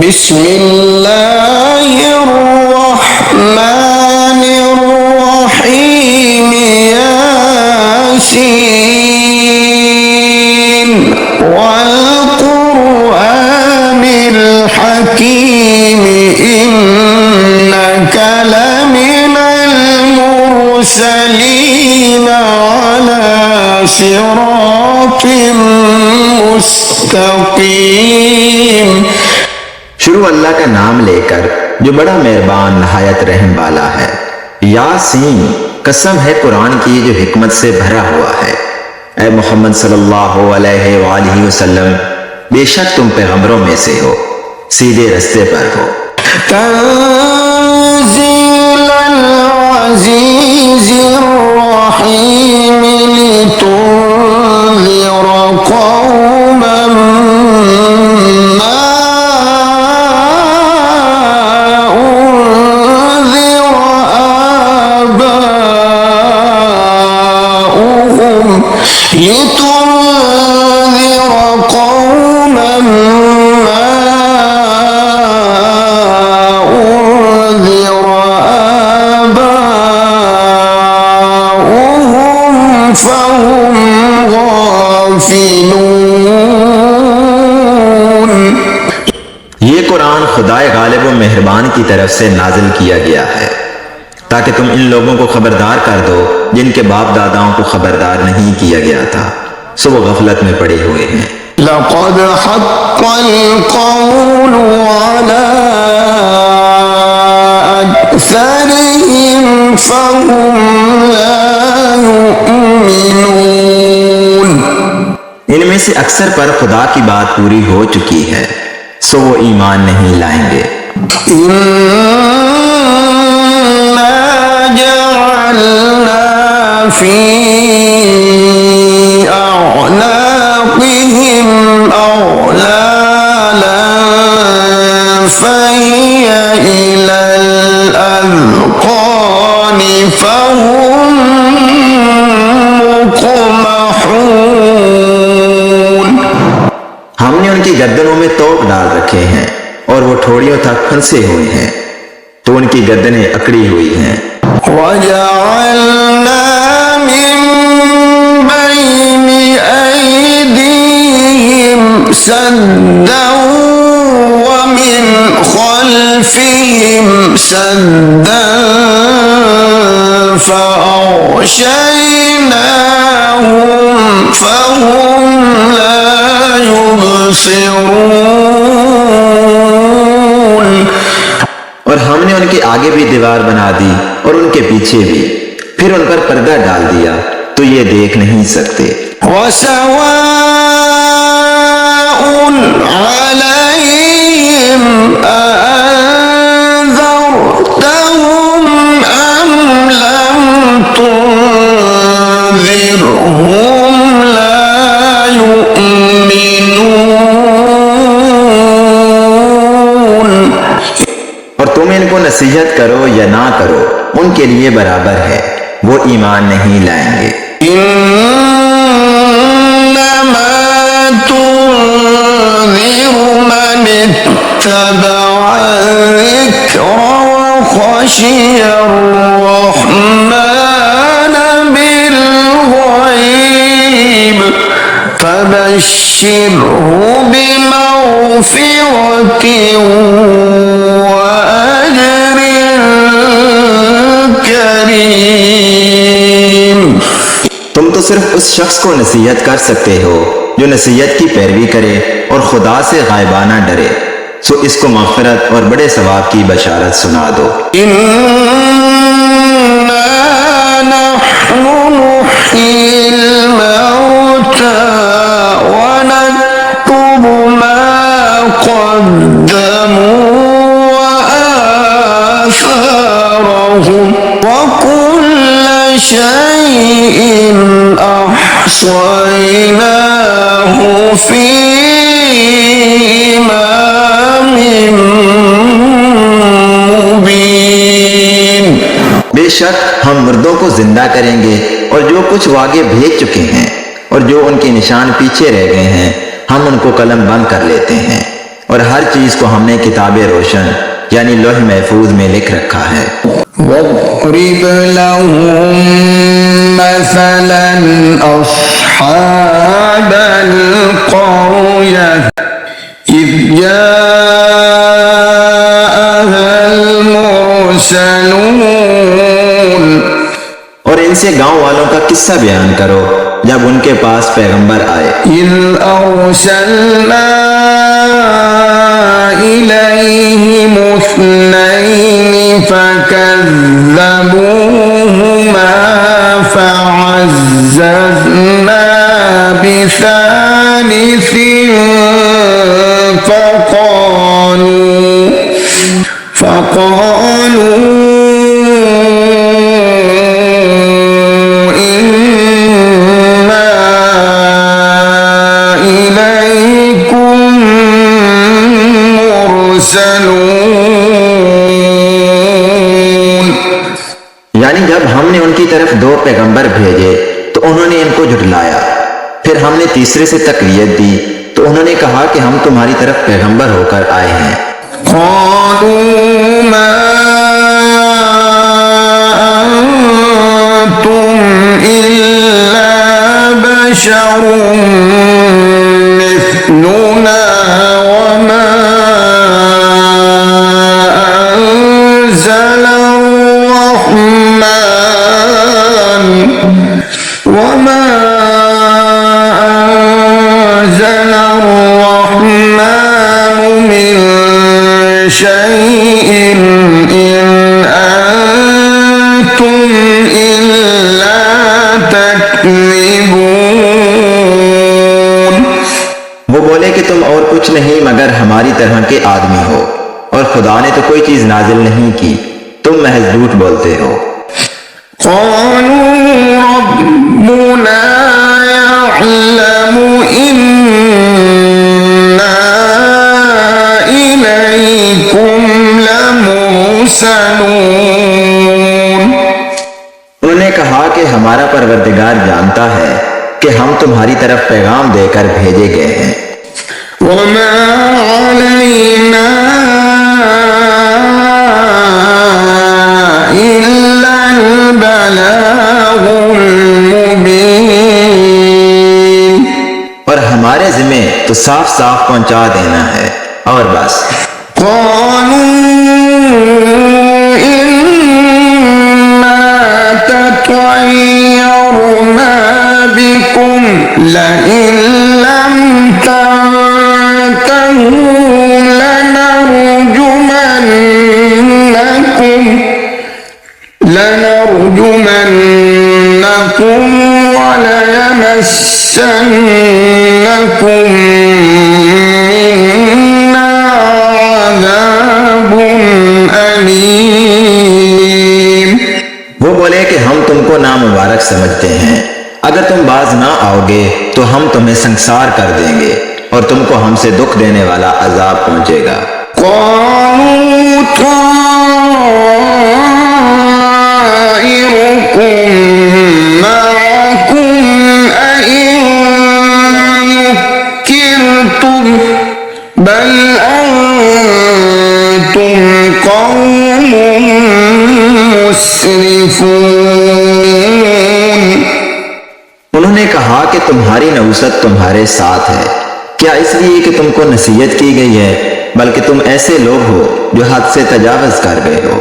बिस्मिल्लाहिर्रहमानिर्रहीम यासीन वल कुरआनिल हकीम इन्नका लमिनल मुरसलीन अला सिरातिम मुस्तकीम। शुरू अल्लाह का नाम लेकर जो बड़ा मेहरबान नहायत रहम वाला है। यासीन, कसम है कुरान की जो हिकमत से भरा हुआ है। ऐ मोहम्मद सल्लल्लाहु अलैहि वसल्लम, बेशक तुम पैगंबरों में से हो, सीधे रास्ते पर हो। तंज़ीलल अज़ीज़िर रहीम लितुन्ज़िरा कौमन मा उन्ज़िरा आबाउहुम लितुन्ज़िरा कौमन मा उन्ज़िरा आबाउहुम फहुम गाफिलून। ये कुरान खुदाए गालिब व मेहरबान की तरफ से नाजिल किया गया है ताकि तुम इन लोगों को खबरदार कर दो जिनके बाप दादाओं को खबरदार नहीं किया गया था, सो वो गफलत में पड़े हुए हैं। लक़द हक़्क़ल क़ौलु अला अक्सरिहिम फ़हुम ला युमिनून। इनमें से अक्सर पर खुदा की बात पूरी हो चुकी है, सो वो ईमान नहीं लाएंगे। इन्ना जअलना फी अअनाक़िहिम अग़लालन फ़हिय इलल अज़क़ानि फ़हुम मुक़महून। हमने उनकी गर्दनों में तोप डाल रखे हैं और वो ठोड़ियों तक फंसे हुए हैं, तो उनकी गर्दनें अकड़ी हुई हैं। वजअलना मिन बैनि ऐदीहिम सद्दन व मिन खल्फिहिम सद्दन फ़अग़शयनाहुम फ़हुम ला युबसिरून। और हमने उनके आगे भी दीवार बना दी और उनके पीछे भी, फिर उन पर पर्दा डाल दिया तो ये देख नहीं सकते। वसवाउन अलैहिम अअन्ज़रतहुम अम लम तुन्ज़िरहुम ला युमिनून। और तुम इनको नसीहत करो या ना करो, उनके लिए बराबर है, वो ईमान नहीं लाएंगे। इन्नमा तुन्ज़िरु मन इत्तबअ ज़िक्र व ख़शियर रहमान बिलग़ैब फबश्शिरहु बिमग़फ़िरतिन व अज्रिन करीम। तुम तो सिर्फ उस शख्स को नसीहत कर सकते हो जो नसीहत की पैरवी करे और खुदा से गायबाना डरे, सो इसको मग़फ़िरत और बड़े सवाब की बशारत सुना दो। इन्ना नहनु नुह्यिल मौता व नक्तुबु मा क़द्दमू व आसारहुम व कुल्ल शैइन अहसयनाहु फी इमामिन मुबीन। बेशक हम मुर्दों को जिंदा करेंगे और जो कुछ वो आगे भेज चुके हैं और जो उनके निशान पीछे रह गए हैं, हम उनको कलम बंद कर लेते हैं और हर चीज को हमने किताबे रोशन यानी लौह महफूज में लिख रखा है। واضرب لهم مثلا أصحاب القرية إذ جاءها المرسلون। और इनसे गांव वालों का किस्सा बयान करो जब उनके पास पैगंबर आए। إذ أرسلنا إليهم اثنين فكذبوهما فعززنا بثالث فقالوا यानी जब हमने उनकी तरफ दो पैगंबर भेजे तो उन्होंने इनको झुठलाया, फिर हमने तीसरे से तकवीयत दी तो उन्होंने कहा कि हम तुम्हारी तरफ पैगंबर होकर आए हैं। वो बोले कि तुम और कुछ नहीं मगर हमारी तरह के आदमी हो और खुदा ने तो कोई चीज नाजिल नहीं की, तुम महज झूठ बोलते हो। उन्होंने कहा कि हमारा परवरदिगार जानता है कि हम तुम्हारी तरफ पैगाम देकर भेजे गए हैं। वमा अलैना इल्लल बलागुल मुबीन। और हमारे जिम्मे तो साफ साफ पहुंचा देना है और बस। لئن لم تنتهوا لنرجمنكم وليمسنكم منا عذاب أليم। वो बोले कि हम तुमको नामुबारक समझते हैं, अगर तुम बाज ना आओगे तो हम तुम्हें संसार कर देंगे और तुमको हमसे दुख देने वाला अजाब पहुंचेगा। बल अंतुम कौम मुस्रिफून। उन्होंने कहा कि तुम्हारी नौसत तुम्हारे साथ है, क्या इसलिए कि तुमको नसीहत की गई है, बल्कि तुम ऐसे लोग हो जो हद से तजावज कर गए हो।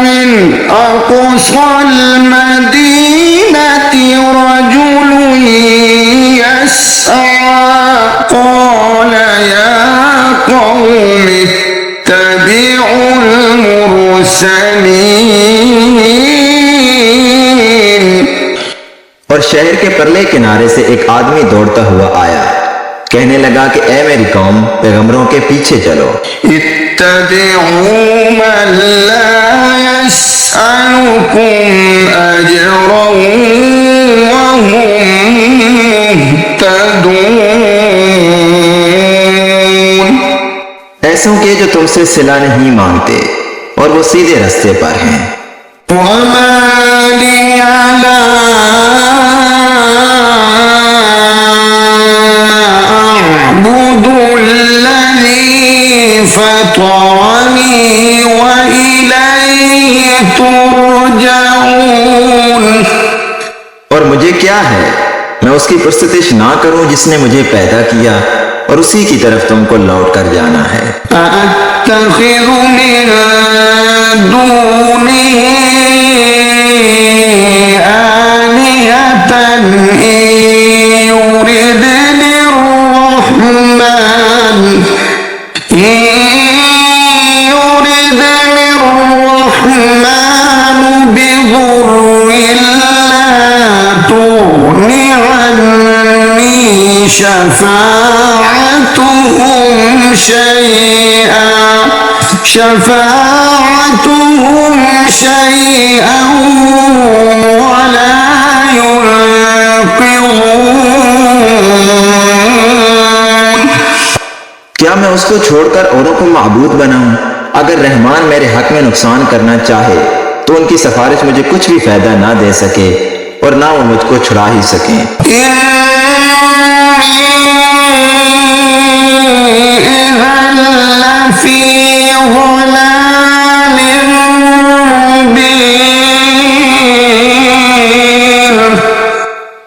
मिन अक़सल मदीनति रजुलुन यस्आ क़ाल या क़ौमि इत्तबिउल मुरसलीन। और शहर के परले किनारे से एक आदमी दौड़ता हुआ आया, कहने लगा कि ए मेरी कौम, पैगंबरों के पीछे चलो। इत्तबिउ मन ला यसअलुकुम अजरन व हुम मुहतदून। ऐसों के जो तुमसे सिला नहीं मांगते और वो सीधे रास्ते पर हैं। वमा लिया ला ترجعون और मुझे क्या है, मैं उसकी प्रस्तुतिश ना करूं जिसने मुझे पैदा किया और उसी की तरफ तुमको लौट कर जाना है। أأتخذ من دونه آلهة إن يردني الرحمن بضر لا تغن عني شفاعتهم شيئا ولا ينقذون। क्या मैं उसको छोड़कर औरों को माबूद बनाऊं? अगर रहमान मेरे हक में नुकसान करना चाहे तो उनकी सिफारिश मुझे कुछ भी फायदा ना दे सके और ना वो मुझको छुड़ा ही सके।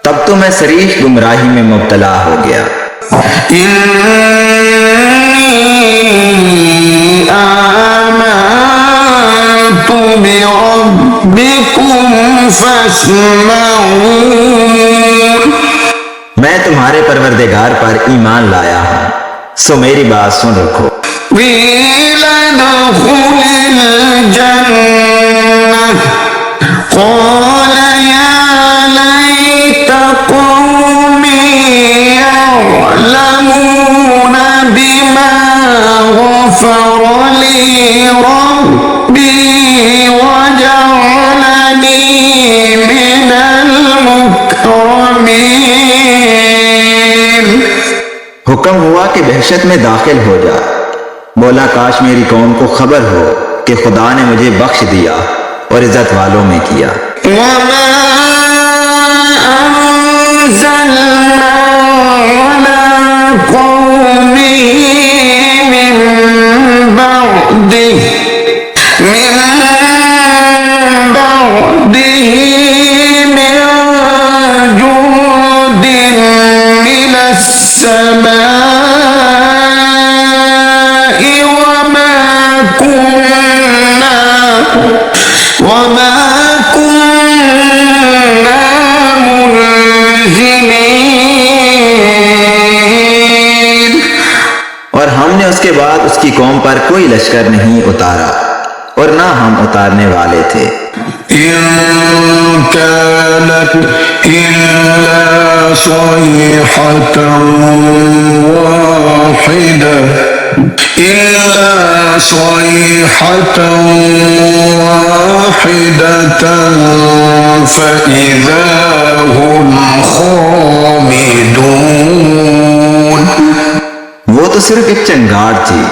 तब तो मैं सरीह गुमराही में मुब्तला हो गया। मैं तुम्हारे परवरदिगार पर ईमान लाया हूँ, सो मेरी बात सुन रखो। قال يا ليت قومي يعلمون بما غفر لي ربي وجعلني من المكرمين। हुक्म हुआ कि बहशत में दाखिल हो जा। बोला काश मेरी कौम को खबर हो कि खुदा ने मुझे बख्श दिया और इज्जत वालों में किया। وما أنزلنا على قومه من بعده من جند من السماء وما كنا منزلين। और हमने उसके बाद उसकी कौम पर कोई लश्कर नहीं उतारा और ना हम उतारने वाले थे। إن كانت إلا صيحة واحدة فإذا هم خامدون। वो तो सिर्फ एक चंगाड़ थी,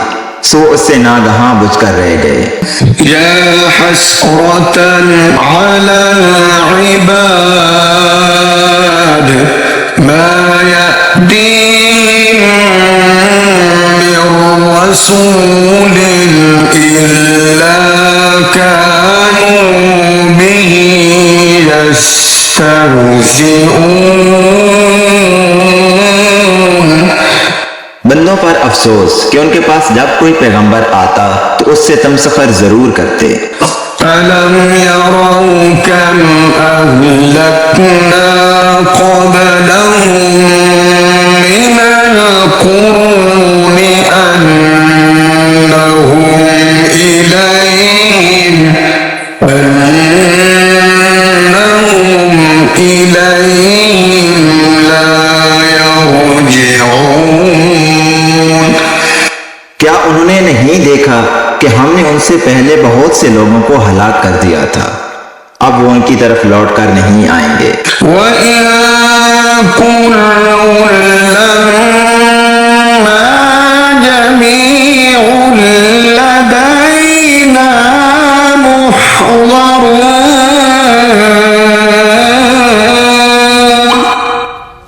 सो उससे नागहां बुझकर रह गए। या हसरतन अला इबाद मा यअतीहिम मिर रसूलिन इल्ला कानू बिही यस्तहज़िऊन। बंदों पर अफसोस कि उनके पास जब कोई पैगंबर आता तो उससे तमसखर जरूर करते। अलम यरौ कम अहलकना क़ब्लहुम मिनल क़ुरूनि अन्नहुम इलैहिम ला यरजिऊन। क्या उन्होंने नहीं देखा कि हमने उनसे पहले बहुत से लोगों को हलाक कर दिया था, अब वो उनकी तरफ लौट कर नहीं आएंगे।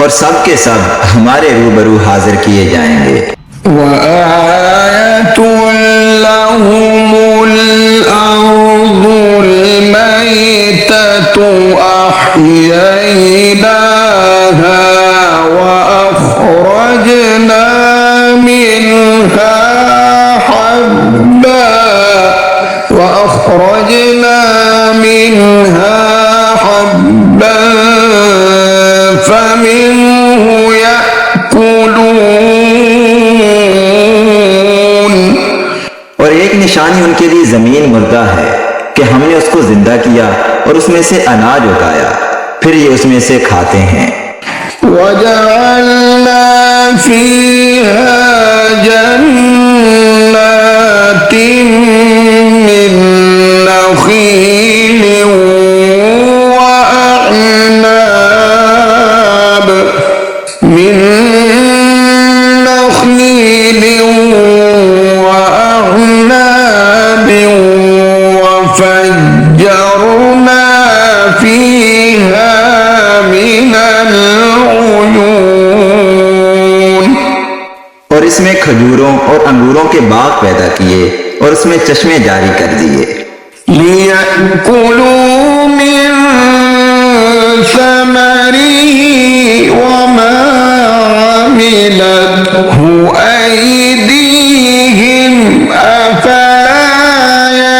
और सब के सब हमारे रूबरू हाजिर किए जाएंगे। وآية لهم الأرض أحييناها وأخرجنا منها حبا فمنه يأكلون। और एक निशानी उनके लिए जमीन मुर्दा है कि हमने उसको जिंदा किया और उसमें से अनाज उगाया, फिर ये उसमें से खाते हैं। वजअलना फीहा जन्नातिन मिन नखील वअअनाब وفجرنا فيها من العيون। और इसमें खजूरों और अंगूरों के बाग पैदा किए और उसमें चश्मे जारी कर दिए। लियअकुलू मिन समरिही वमा अमिलतहु अयदीहिम अफला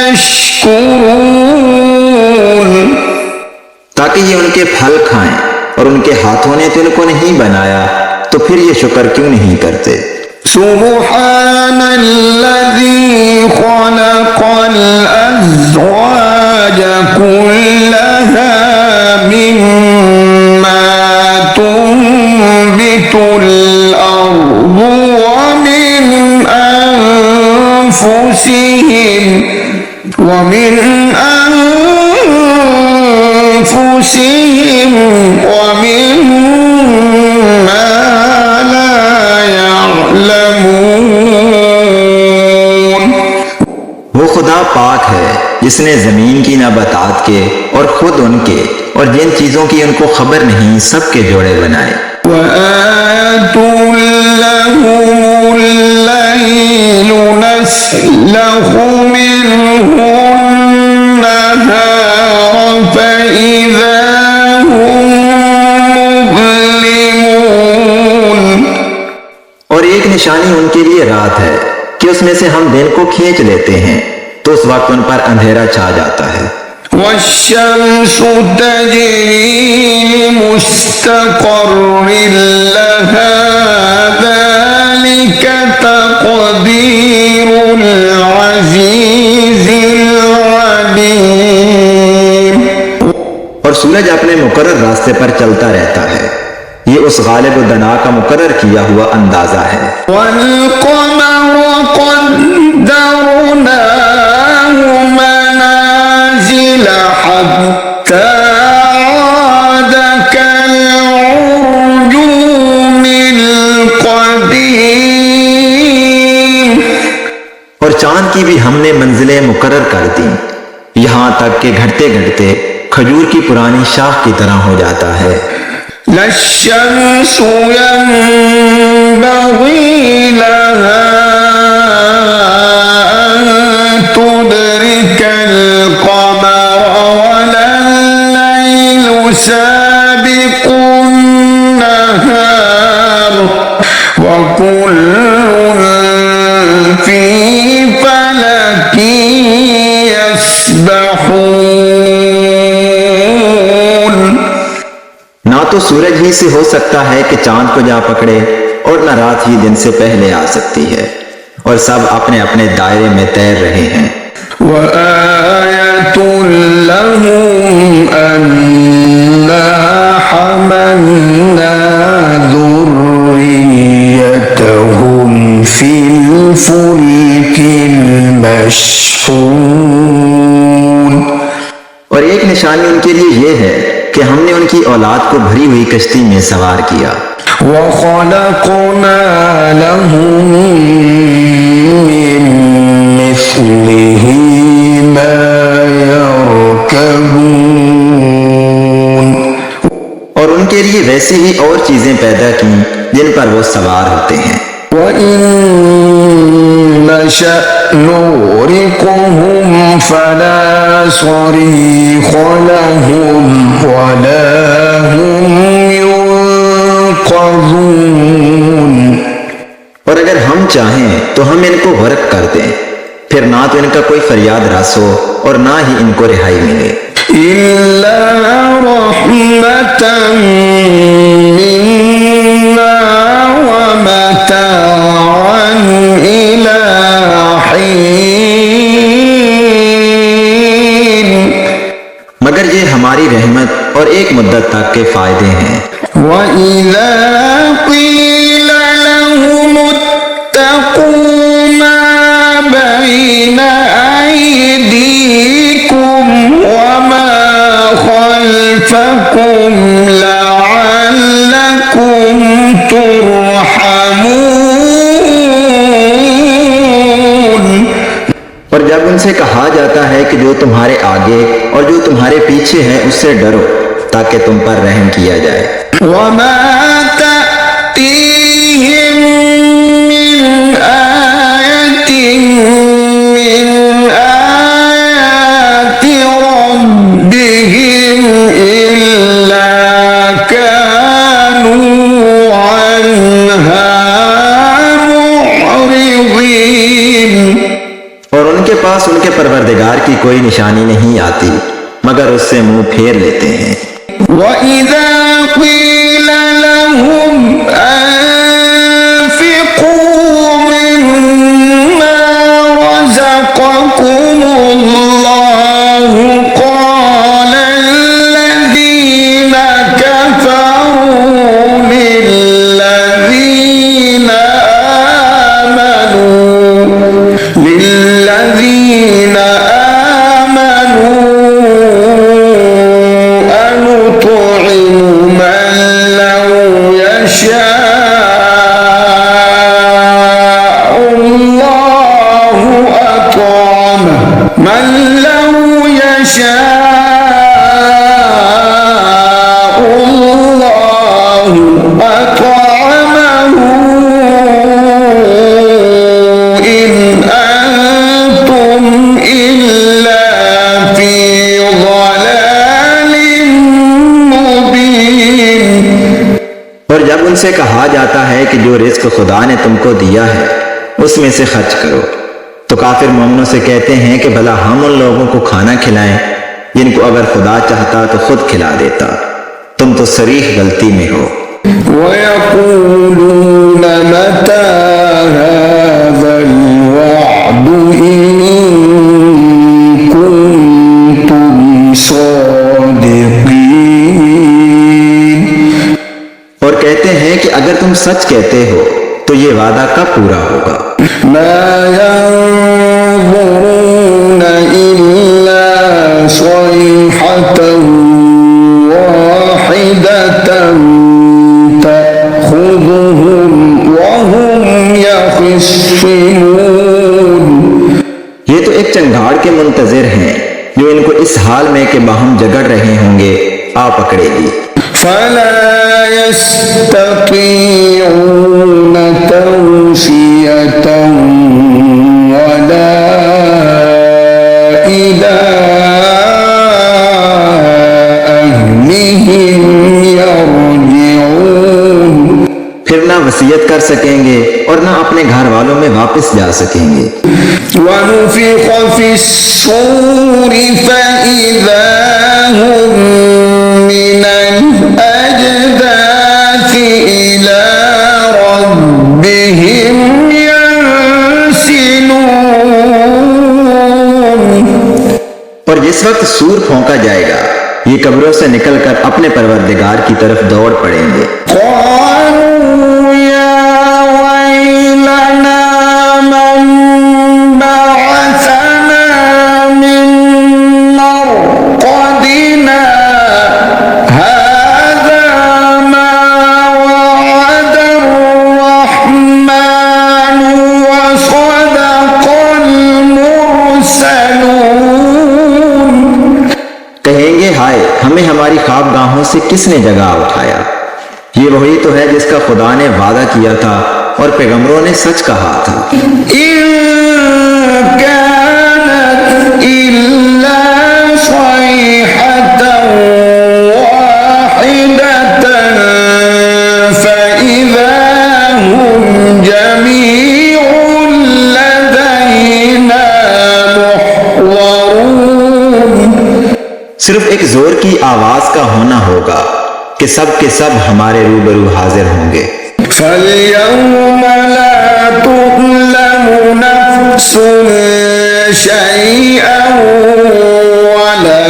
यशकुरून। ताकि ये उनके फल खाएं, और उनके हाथों ने तो इनको नहीं बनाया, तो फिर ये शुक्र क्यों नहीं करते। सुब्हानल्लज़ी खलक़ल अज़वाज कुल्लहा मिम्मा तुंबितुल अर्दु व मिन अनफुसिहिम वमिम्मा ला यअलमून। वो खुदा पाक है जिसने जमीन की नबातात के और खुद उनके और जिन चीजों की उनको खबर नहीं सबके जोड़े बनाए। वआतुल लहुमुल लैलु नस्लखु मिन्हु नहार फइज़ा हुम मुज़लिमून। और एक निशानी उनके लिए रात है कि उसमें से हम दिन को खींच लेते हैं, तो उस वक्त उन पर अंधेरा छा जाता है। वश्शम्सु तजरी लिमुस्तक़र्रिन लहा ज़ालिक तक़दीरुल अज़ीज़िल अलीम। और सूरज अपने मुकर्रर रास्ते पर चलता रहता है, ये उस गालिब दना का मुकर्रर किया हुआ अंदाजा है। वल्क़मर क़द्दरनाहु मनाज़िल हत्ता आद कलउर्जूनिल क़दीम। और चांद की भी हमने मंजिलें मुकर्रर कर दी, यहाँ तक कि घटते घटते खजूर की पुरानी शाख की तरह हो जाता है। लश्शम्सु यंबग़ी लहा अन तुदरिकल क़मर वल्लैलु साबिक़ुन नहार वकुल्लुन फ़ी फ़लकिन यस्बहून। ना तो सूरज ही से हो सकता है कि चांद को जा पकड़े, और न रात ही दिन से पहले आ सकती है, और सब अपने अपने दायरे में तैर रहे हैं। वआयतुल लहुम अन्ना हमलना ذُرِّيَّتَهُمْ फिल फुल्किल मशहून। और एक निशानी उनके लिए यह है कि हमने उनकी औलाद को भरी हुई कश्ती में सवार किया। वख़लक़ना लहुम मिन मिस्लिही मा यरकबून। और उनके लिए वैसी ही और चीजें पैदा की जिन पर वो सवार होते हैं। وإن نشأ نغرقهم فلا صريخ لهم ولا هم ينقذون। और अगर हम चाहें तो हम इनको गर्क कर दें, फिर ना तो इनका कोई फरियाद रास हो और ना ही इनको रिहाई मिले। إلا رحمة منا ومتاعا إلى حين। मगर ये हमारी रहमत और एक मुद्दत तक के फायदे हैं। وإذا قيل لهم اتقوا ما بين أيديكم وما خلفكم لعلكم ترحمون। और जब उनसे कहा जाता है कि जो तुम्हारे आगे और जो तुम्हारे पीछे है उससे डरो ताकि तुम पर रहम किया जाए। وما تأتيهم من آية من آيات ربهم إلا كانوا عنها معرضين। और उनके पास उनके परवरदिगार की कोई निशानी नहीं आती मगर उससे मुंह फेर लेते हैं। وإذا قيل لهم أنفقوا مما رزقكم الله قال الذين كفروا للذين آمنوا أنطعم من لو يشاء الله أطعمه إن أنتم إلا في ضلال مبين। और जब उनसे कहा जाता है कि जो रिज्क खुदा ने तुमको दिया है उसमें से खर्च करो तो काफिर मोमिनों से कहते हैं कि भला हम उन लोगों को खाना खिलाएं जिनको अगर खुदा चाहता तो खुद खिला देता, तुम तो सरीह गलती में हो। ويقولون متى هذا الوعد إن كنتم صادقين। और कहते हैं कि अगर तुम सच कहते हो तो ये वादा कब पूरा होगा। ما ينظرون إلا صيحة واحدة تأخذهم وهم يخصمون। ये तो एक चंगाड़ के मुंतजिर हैं जो इनको इस हाल में कि बाहम झगड़ रहे होंगे आ पकड़ेगी। فلا يستطيعون توصية ولا إلى أهلهم يرجعون। फिर ना वसीयत कर सकेंगे और ना अपने घर वालों में वापस जा सकेंगे। ونفخ في الصور فإذا هم من الأجداث إلى ربهم ينسلون। और जिस वक्त सूर फौंका जाएगा ये कब्रों से निकलकर अपने परवरदिगार की तरफ दौड़ पड़ेंगे। قالوا يا ويلنا من بعثنا من مرقدنا هذا ما وعد الرحمن وصدق المرسلون। कहेंगे हाय हमें हमारी ख्वाबगाहों से किसने जगा उठाया। ये वही तो है जिसका खुदा ने वादा किया था और पैगंबरों ने सच कहा था। इन कानत इल्ला सयहतन वाहिदतन फइज़ा हुम जमीउन लदैना मुहज़रून। सिर्फ एक जोर की आवाज का होना होगा कि सब के सब हमारे रूबरू हाजिर होंगे। फल्यौम ला तुज़लमु नफ्सुन शैअन वला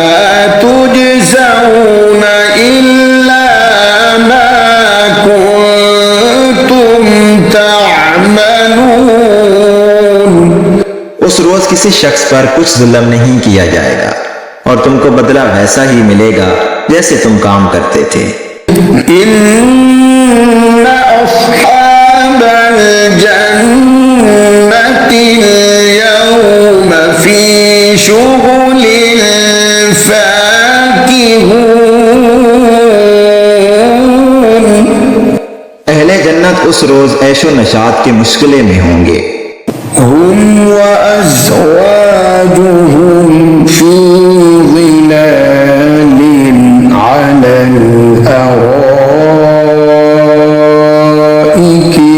तुजज़ौन इल्ला मा कुन्तुम तअमलून। उस रोज किसी शख्स पर कुछ जुल्म नहीं किया जाएगा और तुमको बदला वैसा ही मिलेगा जैसे तुम काम करते थे। इन्न अस्हाबल जन्नति यौम फी शुगुलिन फाकिहून। अहले जन्नत उस रोज ऐशो नशात के मुश्किले में होंगे। हुम व अज़वाजुहुम फी ज़िलालिन अलल अराइकि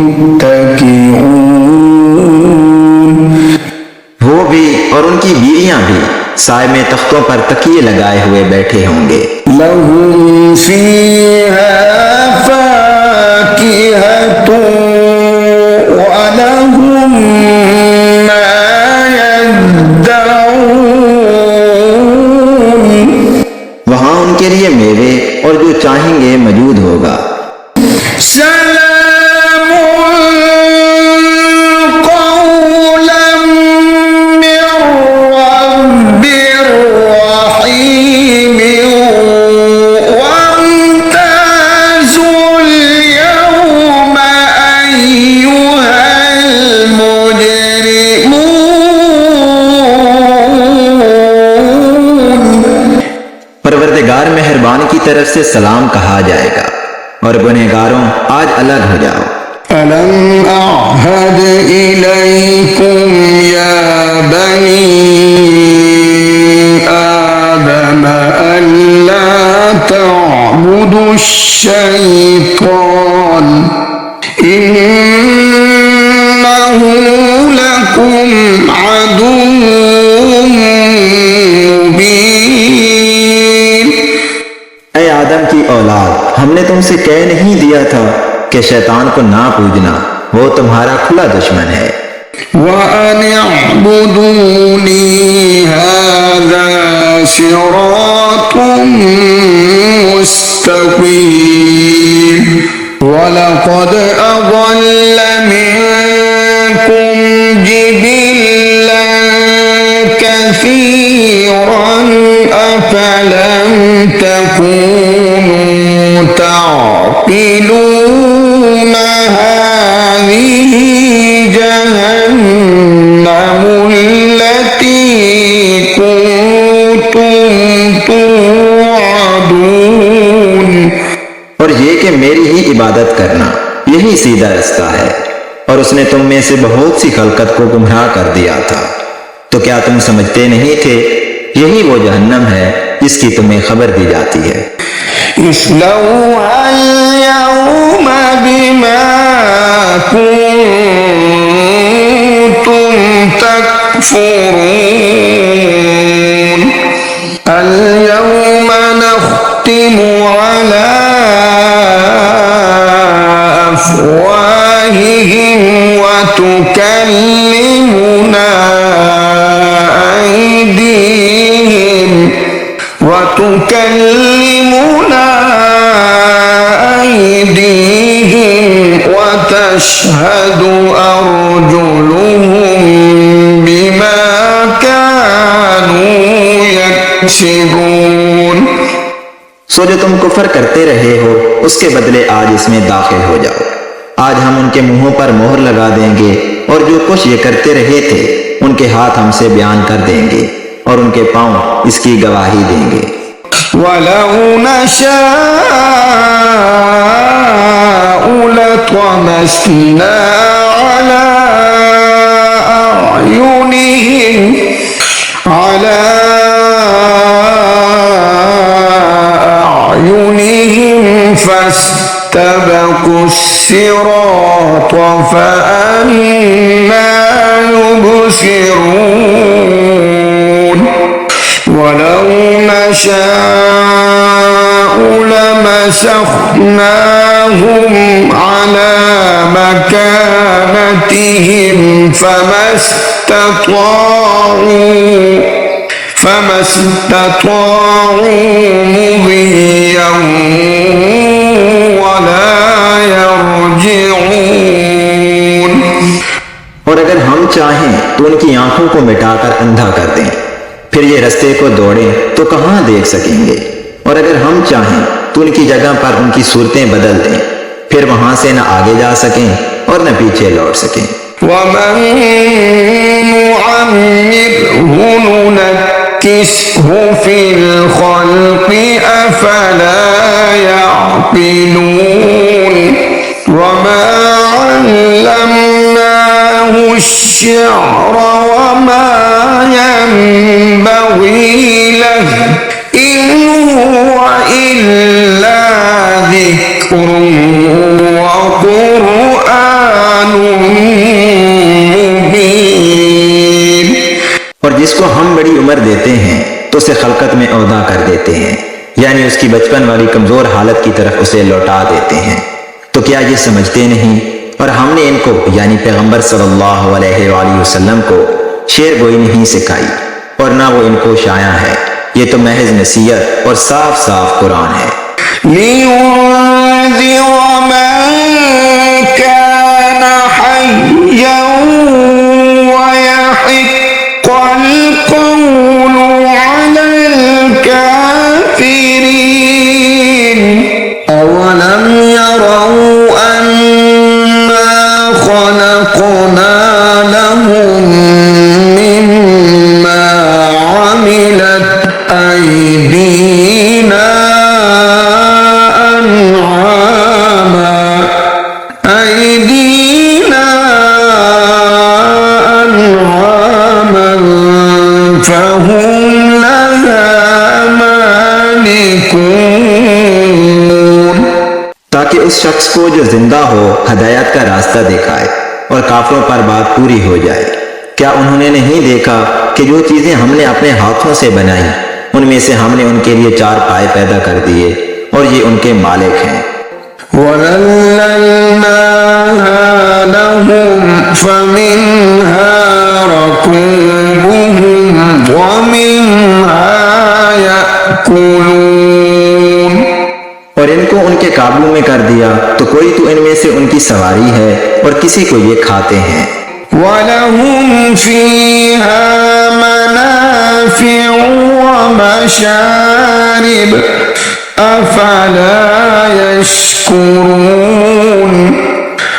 मुत्तकिऊन। वो भी और उनकी बीवियां भी साए में तख्तों पर तकिए लगाए हुए बैठे होंगे। लहुम फीहा फाकिहतुन व लहुम मा यद्दऊन। वहां उनके लिए मेवे और जो चाहेंगे मौजूद होगा। सलामुन कौलन मिर रब्बिर रहीम वम्ताजुल यौमा अय्युहल मुजरिमून। परवरदिगार मेहरबान की तरफ से सलाम कहा जाएगा और गुनहगारों आज अलग हो जाओ। अलम अअहद इलैकुम या बनी आदम अल्ला तअबुदुश्शैतान इन्नहु लकुम अदुव्वुम मुबीन। ऐ आदम की औलाद, हमने तुमसे कह नहीं दिया था कि शैतान को ना पूजना, वो तुम्हारा खुला दुश्मन है। वअन अअबुदूनी हाज़ा सिरातुम मुस्तक़ीम। वलक़द अज़ल्ल मिनकुम जिबिल्लन कसीरन अफलम तकूनू ताक़िलून। हाज़िही जहन्नमुल्लती कुन्तुम तुअदून। और ये कि मेरी ही इबादत करना, यही सीधा रास्ता है। और उसने तुम में से बहुत सी खलकत को गुमराह कर दिया था। तो क्या तुम समझते नहीं थे? यही वो जहन्नम है जिसकी तुम्हें खबर दी जाती है। इस्लौहल यौमा बिमा कुन्तुम तकफुरून। अल यौमा नख्तिमु अला अफ़वाहिहिम व तुकल्लिमुना أيديهم وتشهد أرجلهم بما كانوا يكسبون। सो जो तुम कुफर करते रहे हो उसके बदले आज इसमें दाखिल हो जाओ। आज हम उनके मुंहों पर मोहर लगा देंगे और जो कुछ ये करते रहे थे उनके हाथ हमसे बयान कर देंगे और उनके पांव इसकी गवाही देंगे। वलौ नशाअ لطمسنا على أعينهم فاستبقوا الصراط فأنى يبصرون ولو نشاء لمسخناهم على مكانتهم فما استطاعوا مضيا ولا يرجعون। और अगर हम चाहें तो उनकी आंखों को मिटाकर अंधा कर दें, फिर ये रास्ते को दौड़ें तो कहां देख सकेंगे। और अगर हम चाहें तो उनकी जगह पर उनकी सूरतें बदल दें, फिर वहां से न आगे जा सकें और न पीछे लौट सकें। वमन नुअम्मिरहु नुनक्किसहु फिल खल्क़ि अफला यअक़िलून वमा अल्लमनाहु अश्शिअर वमा यंबग़ी लहु इन हुव इल्ला ज़िक्रुन व क़ुरआनुन मुबीन। और जिसको हम बड़ी उम्र देते हैं तो उसे खलकत में औदा कर देते हैं, यानी उसकी बचपन वाली कमजोर हालत की तरफ उसे लौटा देते हैं। तो क्या ये समझते नहीं? और हमने इनको यानी पैगंबर सल्लल्लाहु अलैहि वसल्लम को शेर गोई नहीं सिखाई और ना वो इनको शाया है। ये तो महज नसीहत और साफ साफ कुरान है। लियुन्ज़िर मन कान हय्यन व यहिक़्क़ल क़ौलु अलल काफ़िरीन। अवलम यरौ अन्ना खलक़ना लहुम मिम्मा अमिलत अयदीना अन'ामन फहुम लहा मालिकून। ताकि उस शख्स को जो जिंदा हो हदायत का रास्ता दिखाए और काफिरों पर बात पूरी हो जाए। क्या उन्होंने नहीं देखा कि जो चीजें हमने अपने हाथों से बनाई उनमें से हमने उनके लिए 4 पाए पैदा कर दिए और ये उनके मालिक हैं। वज़ल्लल्नाहा लहुम फमिन्हा रकूबुहुम व मिन्हा याकुलून। और इनको उनके काबू में कर दिया तो कोई तो इनमें से उनकी सवारी है और किसी को ये खाते हैं। वलहुम फीहा मनाफ़िउ व मशारिब अफला यश्कुरून।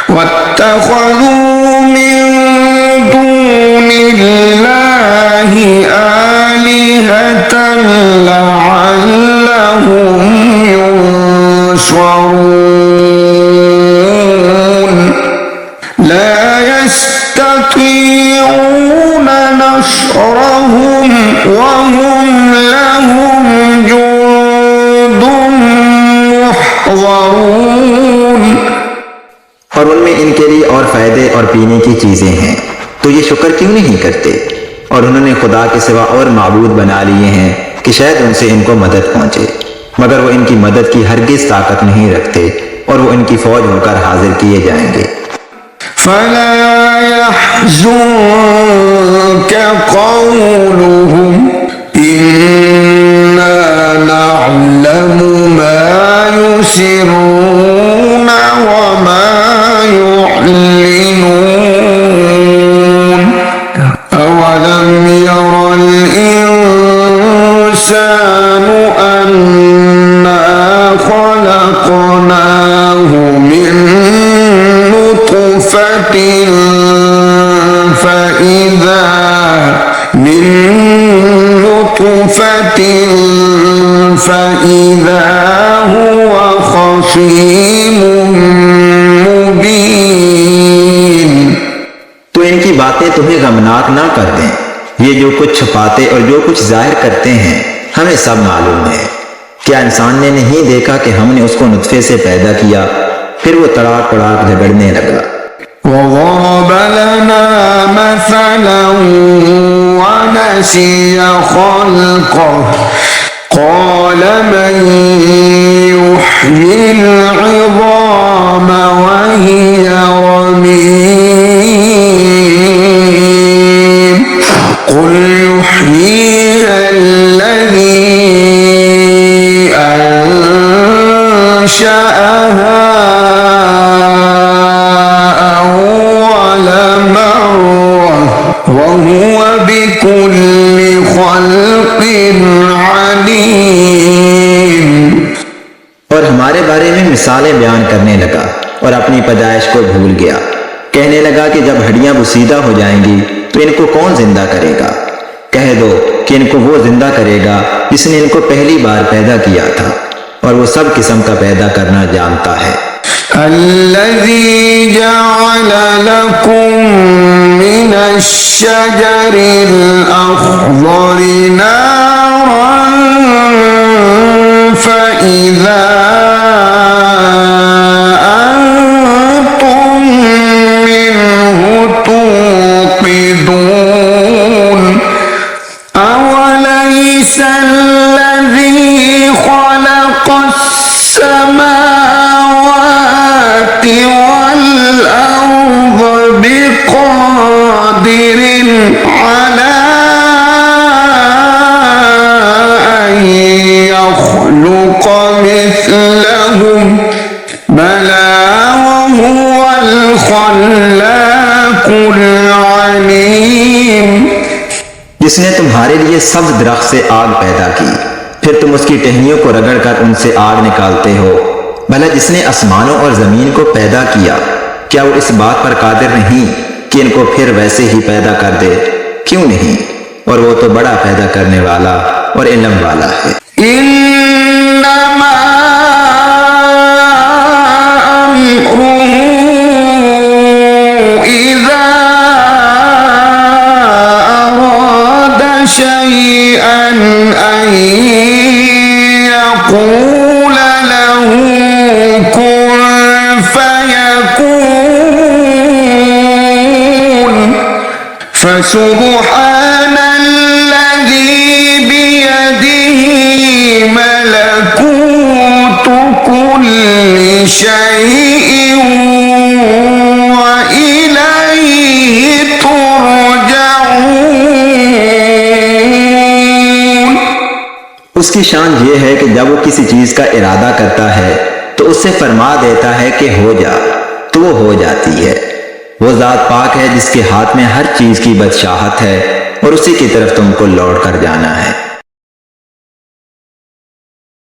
वत्तख़ज़ू मिन दूनिल्लाहि आलिहतन लअल्लहुम युंसरून। ला यस्ततीऊन नस्रहुम व हुम लहुम जुन्दुम मुहज़रून। और उनमें इनके लिए और फायदे और पीने की चीजें हैं, तो ये शुक्र क्यों नहीं करते? और उन्होंने खुदा के सिवा और माबूद बना लिए हैं कि शायद उनसे इनको मदद पहुंचे, मगर वो इनकी मदद की हरगिज ताकत नहीं रखते और वो इनकी फौज होकर हाजिर किए जाएंगे। फला यहज़ुनक क़ौलुहुम इन्ना नअलमु मा युसिर्रून व मा युअलिनून। अवलम यरल इंसानु अन्ना खलक़नाहु मिन नुत्फ़तिन فإذا هو خصيم बातें तुम्हें गमनाक ना कर दें। ये जो कुछ छुपाते और जो कुछ जाहिर करते हैं हमें सब मालूम है। क्या इंसान ने नहीं देखा कि हमने उसको नुत्फे से पैदा किया, फिर वो तड़ाक तड़ाक झगड़ने लगा। وضرب لنا مثلا ونسي خلقه قال من يحيي العظام وهي رميم قل يحييها الذي أنشأها وهو بكل خلق عليم। और हमारे बारे में मिसालें बयान करने लगा और अपनी पैदाइश को भूल गया। कहने लगा कि जब हड्डियां बुसीदा हो जाएंगी तो इनको कौन जिंदा करेगा। कह दो कि इनको वो जिंदा करेगा जिसने इनको पहली बार पैदा किया था और वो सब किस्म का पैदा करना जानता है। الذي جعل لكم من الشجر الأخضر نارا فإذا أنتم منه توقدون أوليس الذي خلق السماوات والأرض بقادر على أن يخلق مثلهم بلى وهو الخلاق العليم। जिसने तुम्हारे लिए सब्ज दरख्त से आग पैदा की, फिर तुम उसकी टहनियों को रगड़कर उनसे आग निकालते हो। भला जिसने आसमानों और जमीन को पैदा किया, क्या वो इस बात पर कादिर नहीं कि इनको फिर वैसे ही पैदा कर दे? क्यों नहीं? और वो तो बड़ा पैदा करने वाला और इल्म वाला है। इन्नमा अम्रुहु इज़ा अरादा शैअन अन यक़ूल लहू कुन फयकून फसुब्हान الذي بيده ملكوت كل شيء وإليه ترجعون। उसकी शान ये है कि जब वो किसी चीज का इरादा करता है तो उससे फरमा देता है कि हो जा, तो वो हो जाती है। वो जात पाक है जिसके हाथ में हर चीज की बादशाहत है और उसी की तरफ तुमको लौट कर जाना है।